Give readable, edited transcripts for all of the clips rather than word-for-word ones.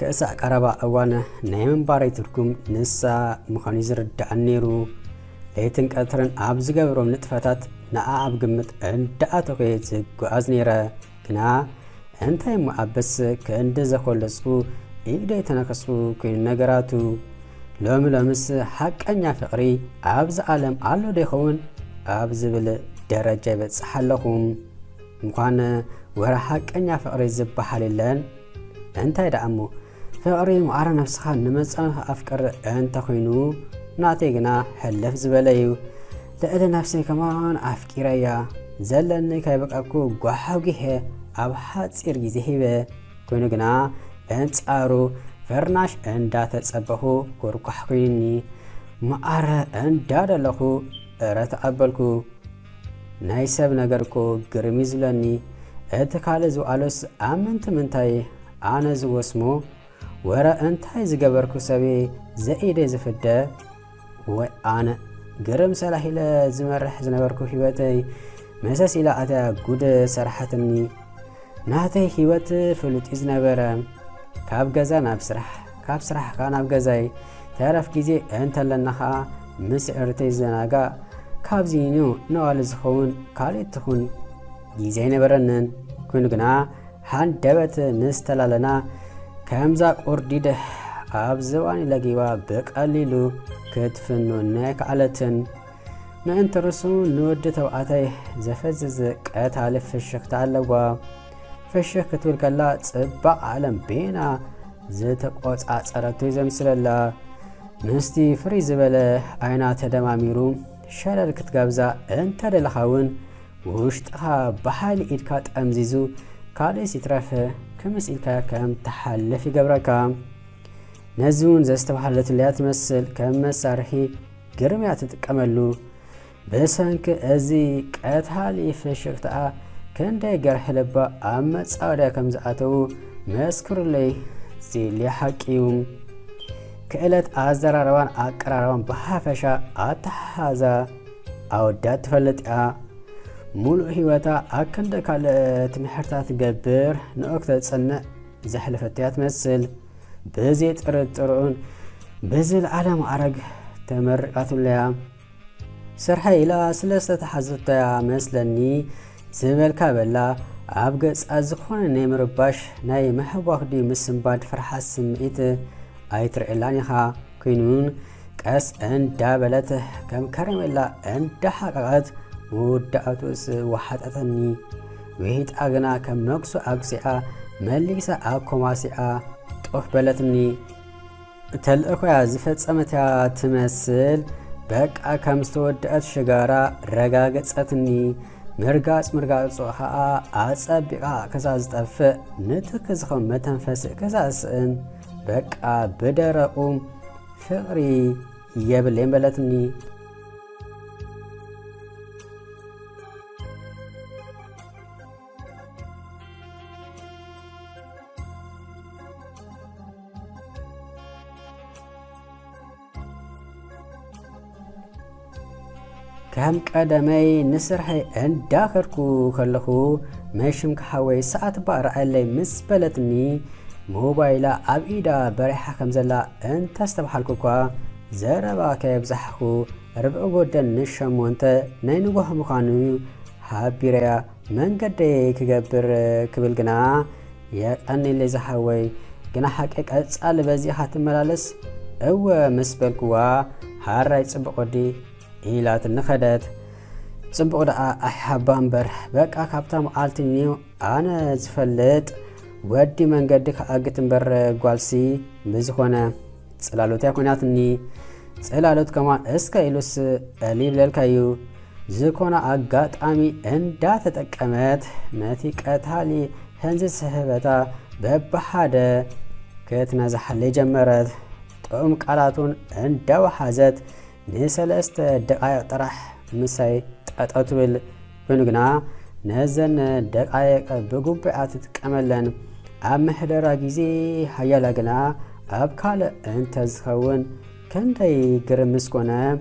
كأسا قربا أوانا نايمن باري تركم نسا مخانيزر الدعنيرو ليتن قطرن عبز قبرو نتفتات نعاب قمت اندعاتو كيت قوازنيرا كنا انتاي معبس كاند زخولسو إيداي تنكسو كين نقراتو لوم لومس حق أنيا فقري عبز عالم عالو ديخون عبز بل درجة بتصحلهم مقان ورا حق أنيا فقري زبحالي لان انتاي دعمو فقري معارا نفسها نمزان أفكار انت خوينو نعطيقنا حلف زباليو لأدى نفسي كمان أفكيريا زلني كيبقاكو قوحوكيه أو حاتسير جيزيهيبه كوينو قنا انت آرو فرناش اندا تتصبحو كوركو حكويني معارا اندا دلخو رتقبلكو نايسب نگركو گرميزلني اتكالزو ألوس آمنت منتاي أنا زوسمو ورا انتاي زقبركو سبي زايدي زفده وأنا قرم سلاحي لزمرح زنبركو هيواتي مساس إلى أتا قود سرحتني نهاتي هيوات فلوت إزنبرا كاب غزا نابسرح كاب سرح كان أبغزاي تعرف كيزي انت لنخا مسعرتي زناغا كاب زينيو نوال زخون كالي تخون جيزي نبرنن كون قنا هان دبت نستلالنا كامزا قرديده أبزواني لقيوا بقليلو كتفنو ناك علتن ما انت رسون نودتو آتاي زفزز قتال فشك تعلقوا فشك كتول كلا تبع عالم بينا زتقوت عصرتو يزمسل الله مستي فريز بله عينا تدماميرو شلل كتقابزا انت دلخاون وشتها بحالي إدكات أمزيزو كالي سيترافه كمس إلكا كام تحلفي قبركا نزون زستبحلت اللي تمثل كم سارحي قرميات تتكملو بسانك ازي قتالي فشكتا كان داي قرح لبا اما تصاودا كم زعاتو مسكر لي زي اللي حقيوم كالت ازراروان اقراروان بحافشا اتحازا اودات تفلطا مولو هيوتا اكند كالت محرتات قبر نوكتا تصنع زحلفتيات تمثل بزيت ترطرون بزل عالم عرق تمرقات لها سرحي إلى سلسة حزتها مثلني زبل كابلا عبقص أزخون نيمر باش ناي محبوخ دي مسنباد فرحة سمئت آيتر إلانيها كينون كاس ان دابلته كم كرم إلا ان دحقات مودعاتوس وحدتني وهيت أغنا كم نقصو أقسئة مليسة أكوماسئة طف بلتني تلقوا زفصمتها تمثل بقى كم استودعت شجارة رقاقصتني مرقاص وخا اصبقا كزاز طف نتكزخم متنفس كزاسن بقى بدرقوم فقري يبلين بلتني كم قدمي نسرحي انداخركو خلخو ماشم كحوي ساعت بقرأ لي مسبلتني موبايلا أبيدا بريحة كمزلا انت استبحالكو كوا زربا كيبزحكو ربعو قدن نشم وانت نينوغوح مخانو حابيريا من قدي كقبر كبلقنا يقاني اللي زحوي قنا حقيق أتسأل بزي حاتم ملالس او مسبلكوا هاراي تصبقو دي إيلات النخدت صبغ دقا أحبان بر بقى كابتام عالتنيو أنا زفلت ودي من قدك أقتن بر قوالسي بزخونا تسلالوت يكوناتني تسلالوت كمان اسكا إلوس أليب للكايو زكونا أقات أمي اندا تتكامت ماتي كاتالي هنزي سهبتا ببحادة كتنازح اللي جمرت تقوم قالاتون اندا وحازت نسلست دقائق طرح مساي تقطبل بنغنا نزن دقائق بغبعات تقملن ام محدرا غيزي حيالا غنا اب كال انت زخون كندي غرمسكونا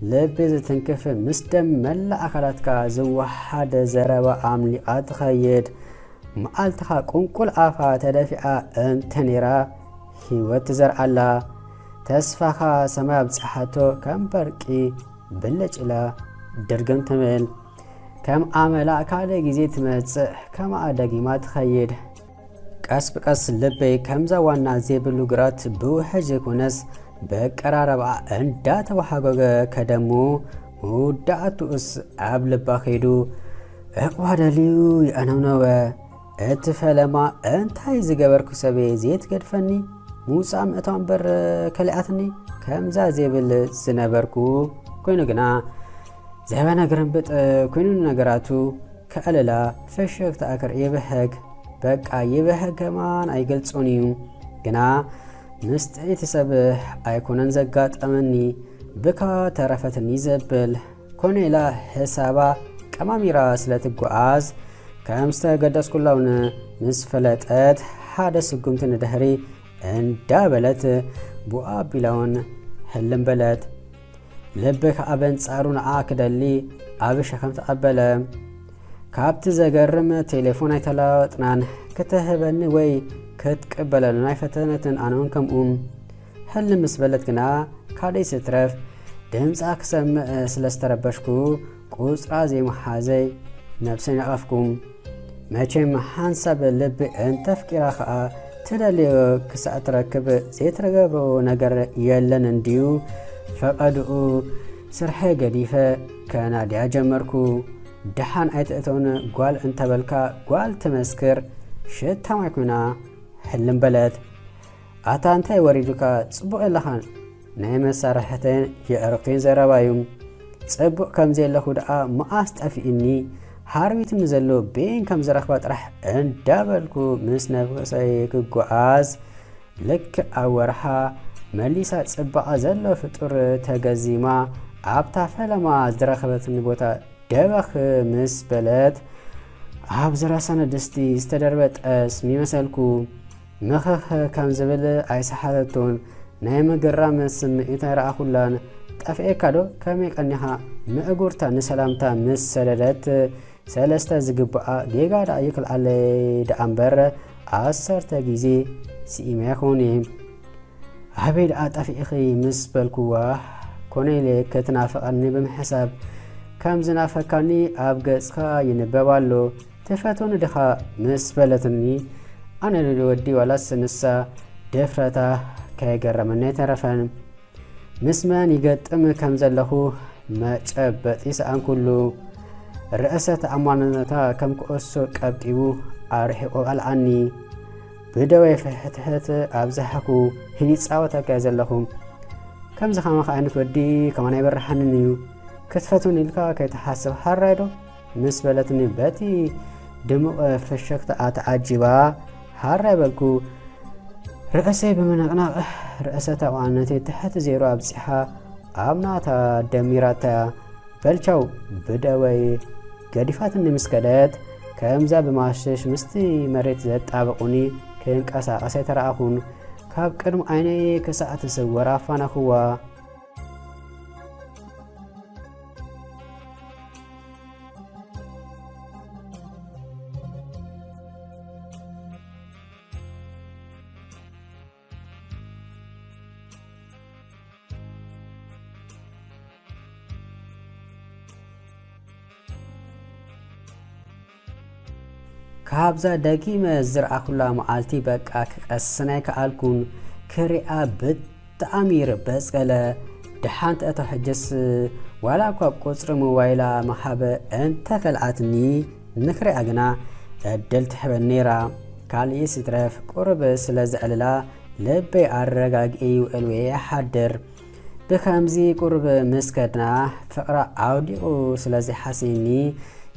لبز تنكف مسدم ملا اخراتك زوحد زربا عملي اتخيد مالتها قنقل افا تدفع انتنيرا ህይወት ትዘርአላ ተስፋኻ ሰማይ ኣብፅሓቶ ከም በርቂ ብልጭ ኢላ ድርግም ትብል ከም ኣመላ ካልእ ግዜ ትመጽእ ከማ ደጊማ ትኸይድ ቀስ ብቀስ ልበይ ከምዛ ዋና ዘይብሉ ግራት ብውሕጅ ኩነስ በቀራረብኣ እንዳተወሓጎገ ከደሙ መውዳእቱስ ኣብ ልባ ኸይዱ እቕባደልዩ ይአነውነወ እቲ ፈለማ እንታይ ዝገበርኩ ሰበ ዘይትገድፈኒ ሙፃእ ምእታው እምበር ከሊኣትኒ ከምዛ ዘይብል ዝነበርኩ ኮይኑ ግና ዘበነግርንብጥ ኮይኑ ነገራቱ ከዕልላ ፍሽክታ ኣክር ይብህግ በቃ ይብህግ ከማን ኣይገልጹን እዩ ግና ምስትዒት ሰብህ ኣይኮነን ዘጋጠመኒ ብካ ተረፈትኒ ዘብል ኮነ ኢላ ሕሳባ ቀማሚራ ስለትጓዓዝ ከም ዝተገደስኩላውን ምስ ፈለጠት ሓደ ስጉምቲ ንድሕሪ እንዳበለት ቡኣ ቢላውን ሕልም በለት ልቢ ከዓ በንጻሩ ንኣ ክደሊ ኣብ ሸኸም ተቐበለ ካብቲ ዘገርም ቴሌፎን ኣይተለዋወጥናን ክትህበኒ ወይ ክትቅበለኒ ኣይፈተነትን ኣነውን ከምኡ ሕልም ምስ በለት ግና ካደይ ስትረፍ ድምፃ ክሰምዕ ስለ ዝተረበሽኩ ቁፅራ ዘይመሓዘይ ነብሰይ ነቐፍኩም መቼም ሓንሳብ ልቢ እንተፍቂራ ከዓ ትደልዮ ክሳዕ ትረክብ ዘይትረገቦ ነገር የለን እንድዩ ፈቐድኡ ስርሐ ገዲፈ ከናድያ ጀመርኩ ድሓን ኣይትእተውን ጓል እንተበልካ ጓል ትመስክር ሽታማይ ኮይና ሕልም በለት ኣታ እንታይ ወሪዱካ ጽቡቕ የለኻን ናይ መሳርሕተን የዕርክተን ዘረባዩ ጽቡቕ ከም ዘለኹ ደኣ መኣስ ጠፊእኒ ሃርቢትኒ ዘሎ ቤን ከም ዝረኽባ ጥራሕ እንዳበልኩ ምስ ነብሰይ ክጓዓዝ ልክ ኣብ ወርሓ መሊሳ ጽባቐ ዘሎ ፍጡር ተገዚማ ኣብታ ፈለማ ዝረኸበትኒ ቦታ ደበኽ ምስ በለት ኣብ ዝረሰነ ድስቲ ዝተደርበ ጠስሚ መሰልኩ ምኽኽ ከም ዝብል ኣይሰሓተቱን ናይ ምግራም ስምዒት ኣይረኣኹላን ጠፍኤካ ዶ ከመይ ቀኒኻ ምእጉርታ ንሰላምታ ምስ ሰደደት ሰለስተ ዝግባኣ ጌጋ ዳ ይክልዓለይ ደኣ እምበር 10 ግዜ ስኢመ ይኹን ኣበይ ደኣ ጠፊእኺ ምስ በልኩዋ ኮነኢለ ክትናፍቐኒ ብምሕሳብ ከም ዝናፈካኒ ኣብ ገጽካ ይንበብ ኣሎ ትፈትውኒ ዲኻ ምስ በለትኒ ኣነ ወዲ ዋላስ ንሳ ድፍረታ ከይገረመኒ ኣይተረፈን ምስ መን ይገጥም ከም ዘለኹ መጨበጢ ሰኣን ኩሉ ርእሰ ተኣማንነታ ከም ክእሶ ቀብጢቡ ኣርሒቑ ኣልዓኒ ብደወይ ፍሕትሕት ኣብዝሓኩ ህይፃወተካ ዘለኹ ከምዚ ኸማኸ ዓይነት ወዲ ከማን ኣይበርሓንን እዩ ክትፈቱን ኢልካ ከይተሓስብ ሓራይ ዶ ምስ በለትኒ በቲ ድሙቕ ፍሽክታ ተዓጂባ ሓራይ በልኩ ርእሰይ ብምንቕናቕ ርእሰ ተኣማንነተይ ትሕቲ ዜሮ ኣብፂሓ ኣብ ናታ ደሚራታያ በልቻው ብደወይ ገዲፋትኒ ምስ ከደት ከምዛ ብማሽሽ ምስቲ መሬት ዘጣበቑኒ ክንቀሳቐስ ኣይተረኣኹን ካብ ቅድሚ ዓይነይ ክሳዕ ትስወር ኣፋናኽዋ ካብዛ ደጊመ ዝረኣኹላ መዓልቲ በቃ ክቐስናይ ከኣልኩን ክሪኣ ብጣዕሚር በጸለ ድሓንቲ እታ ሕጅስ ዋላ እኳ ቁፅሪ ሞባይላ መሓበ እንተከልዓትኒ ንክሪኣ ግና ዕድል ትሕበን ነይራ ካልእ ስትረፍ ቁርብ ስለ ዘዕልላ ልበይ ኣረጋጊኡ ይውዕል ወይ ሓድር ብከምዚ ቁርብ ምስ ከድና ፍቕራ ኣውዲቑ ስለ ዘይሓሲኒ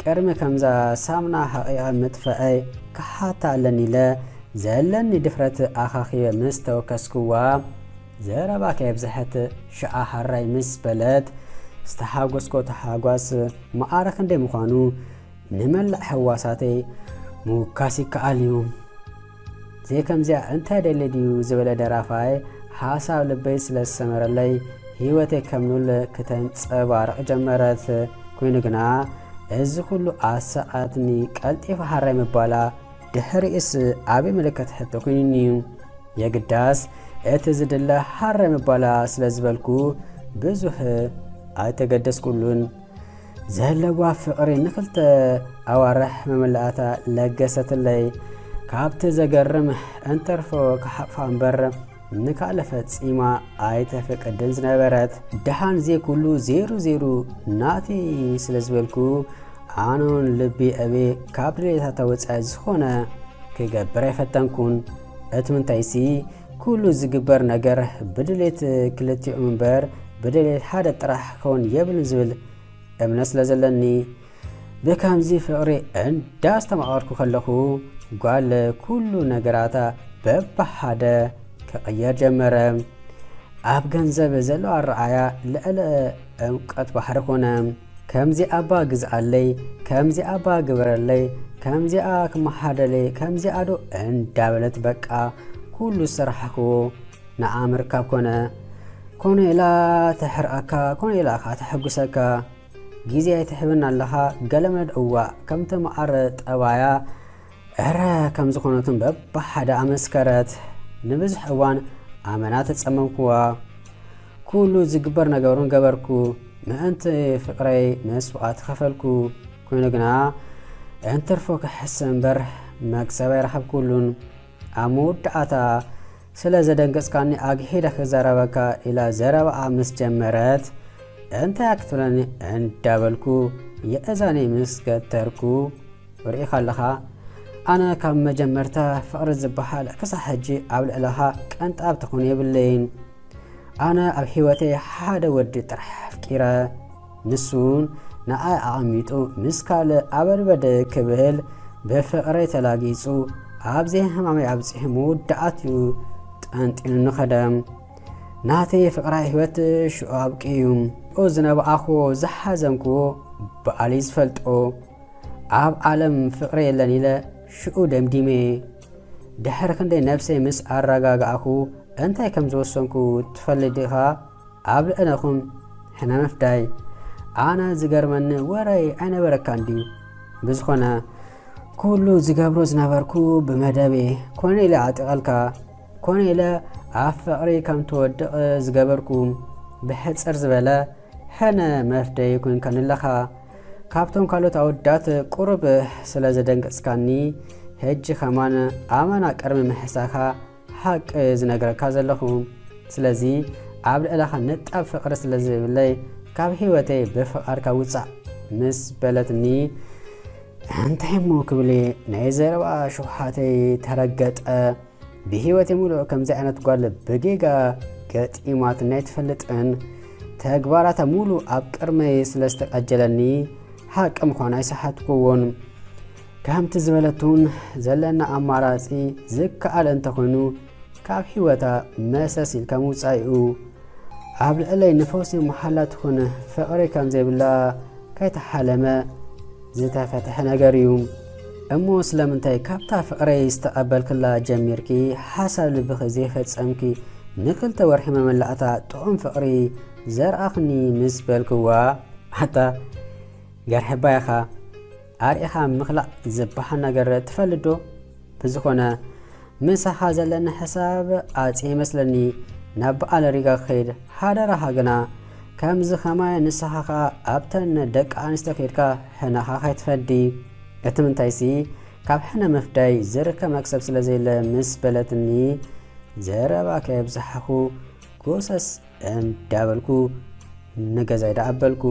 ቅድሚ ከምዛ ሳምና ሓቂቓ ምጥፍአይ ክሓታ ኣለኒ ኢለ ዘለኒ ድፍረት ኣኻኺበ ምስ ተወከስኩዋ ዘረባ ከይብዝሐት ሸዓ ሓራይ ምስ በለት ዝተሓጐስኮ ተሓጓስ መዓረኽ እንደ ምዃኑ ንመላእ ሕዋሳተይ ምውካስ ይከኣል እዩ ዘይከምዚኣ እንታይ ደሊ ድዩ ዝበለ ደራፋይ ሓሳብ ልበይ ስለ ዝሰመረለይ ህይወተይ ከምኑል ክተንፀባርቕ ጀመረት ኮይኑ ግና እዚ ኩሉ ኣሰዓትኒ ቀልጢፋ ሓራይ ምባላ ድሕሪእስ ዓብዪ ምልክት ሕቶ ኮይኑኒ እዩ የግዳስ እቲ ዝድለ ሓረም ባላ ስለ ዝበልኩ ብዙሕ ኣይተገደስኩሉን። ዘለዋ ፍቕሪ ንክልተ ኣዋርሕ መመላእታ ለገሰትለይ። ካብቲ ዘገርም እንተርፎ ክሓቕፋ እምበር ንካልእ ፈጺማ ኣይተፈቅድን ዝነበረት። ድሓን ዘይኩሉ ዜሩ ናቲ ስለ ዝበልኩ ኣነውን ልቢ ዕቤ ካብ ድሌታታ ወፃኢ ዝኾነ ክገብር ኣይፈተንኩን። እቲ ምንታይሲ ኩሉ ዝግበር ነገር ብድሌት ክልቲኡ እምበር ብድሌት ሓደ ጥራሕ ክኸውን የብልን ዝብል እምነት ስለ ዘለኒ ብከምዚ ፍቕሪ እንዳስተማቐርኩ ከለኹ ጓል ኩሉ ነገራታ በብሓደ ክቕየር ጀመረ። ኣብ ገንዘብ ዘለዋ ረኣያ ልዕሊ ዕምቀት ባሕሪ ኮነ። ከምዚኣ ባ ግዝኣለይ፣ ከምዚኣ ባ ግበረለይ፣ ከምዚኣ ክመሓደለይ፣ ከምዚኣ ዶ እንዳበለት በቃ ኩሉ ዝሰራሕክዎ ንዓ ምርካብ ኮነ። ኮነ ኢላ ተሕርአካ፣ ኮነ ኢላ ኻ ተሐጉሰካ። ጊዜ ኣይትሕብን ኣለኻ ገለመድ እዋእ ከምቲ መዓር ጠባያ ዕረ ከም ዝኾነትን በብሓደ ኣመስከረት። ንብዙሕ እዋን ኣመና ተጸመምክዋ። ኩሉ ዝግበር ነገሩን ገበርኩ። ምእንቲ ፍቕረይ መስዋዕት ከፈልኩ። ኮይኑ ግና እንትርፎ ክሕስብ እምበር መክሰብ ኣይረኸብኩሉን። ኣብ መወዳእታ ስለ ዘደንገጽካኒ ኣግሒደ ክዛረበካ ኢላ ዘረባኣ ምስ ጀመረት እንታይ ክትብለኒ እንዳበልኩ የእዛነይ ምስ ገተርኩ ርኢኻ ኣለኻ። ኣነ ካብ መጀመርታ ፍቕሪ ዝበሃል ክሳብ ሕጂ ኣብ ልዕለኻ ቀንጣብ ትኹን የብለይን። ኣነ ኣብ ሕይወተይ ሓደ ወዲ ጥራሕ ኣፍቂረ ንሱን ንኣይ ኣቐሚጡ ምስ ካልእ ኣበድበድ ክብል ብፍቕረይ ተላጊጹ ኣብዘይ ሕማመይ ኣብፂሑ መወዳእትኡ ጠንጢኑ ንኸደም ናተይ ፍቕራይ ሕይወት ሽዑ ኣብቂዩ ዝነበኣኽዎ ዝሓዘንክዎ በኣሊ ዝፈልጦ ኣብ ዓለም ፍቕሪ የለን ኢለ ሽዑ ደምዲሜ ድሕሪ ክንደይ ነፍሰይ ምስ ኣረጋግኣኹ እንታይ ከም ዝወሰንኩ ትፈልጥ ዲኻ? ኣብ ልዕነኹም ሕነ መፍዳይ ኣነ ዝገርመኒ ወረይ ኣይነበረካ እንድዩ ብዝኾነ ኩሉ ዝገብሮ ዝነበርኩ ብመደቤ ኮነ ኢለ ኣጢቐልካ ኮነ ኢለ ኣብ ፍቕሪ ከም ትወድቕ ዝገበርኩ ብሕፅር ዝበለ ሕነ መፍደይ ኮንከን ኣለኻ። ካብቶም ካልኦት ኣወዳት ቁርብ ስለ ዘደንገጽካኒ ሕጂ ኸማን ኣመና ቀርሚ ምሕሳኻ ሓቂ ዝነገረካ ዘለኹ። ስለዚ ኣብ ልዕለኻ ነጣብ ፍቕሪ ስለ ዝብለይ ካብ ሕይወተይ ብፍቓድካ ውፃእ ምስ በለትኒ እንታይ ሞ ክብለ ናይ ዘረባ ሸውሓተይ ተረገጠ። ብሕይወተይ ሙሉእ ከምዚ ዓይነት ጓል ብጌጋ ገጢማት ናይ ትፈልጥን ተግባራታ ሙሉእ ኣብ ቅድመይ ስለ ዝተቐጀለኒ ሓቂ ምዃኑ ኣይሰሓትኩዎን። ከምቲ ዝበለቱን ዘለና ኣማራፂ ዝከኣል እንተኾይኑ ካብ ሕይወታ መሰስ ኢልካ ምውፃኢኡ ኣብ ልዕለይ ንፈውሲ መሓላ ትኹን ፍቕሪ ከም ዘይብላ ከይተሓለመ ዝተፈትሐ ነገር እዩ እሞ ስለምንታይ ካብታ ፍቕረይ ዝተቐበልክላ ጀሚርኪ ሓሳብ ልብኺ ዘይፈጸምኪ ንክልተ ወርሒ መመላእታ ጥዑም ፍቕሪ ዘርኣኽኒ ምስ በልክዋ ሓታ ገርሕባይኻ ኣርኢኻ ምኽላእ ዝበሃል ነገር ትፈልዶ? ብዝኾነ ምሳኻ ዘለና ሕሳብ ኣፄ ይመስለኒ ናብ በዓል ሪጋ ክኸይድ ሓደራኻ ግና ከምዚ ኸማይ ንስኻኻ ኣብተን ደቂ ኣንስትዮ ከይድካ ሕናኻ ከይትፈዲ። እቲ ምንታይሲ ካብ ሕነ መፍዳይ ዝርከብ መክሰብ ስለ ዘየለ ምስ በለትኒ ዘረባ ከየብዝሓኹ ጎሰስ እንዳበልኩ ንገዛይ ዳኣበልኩ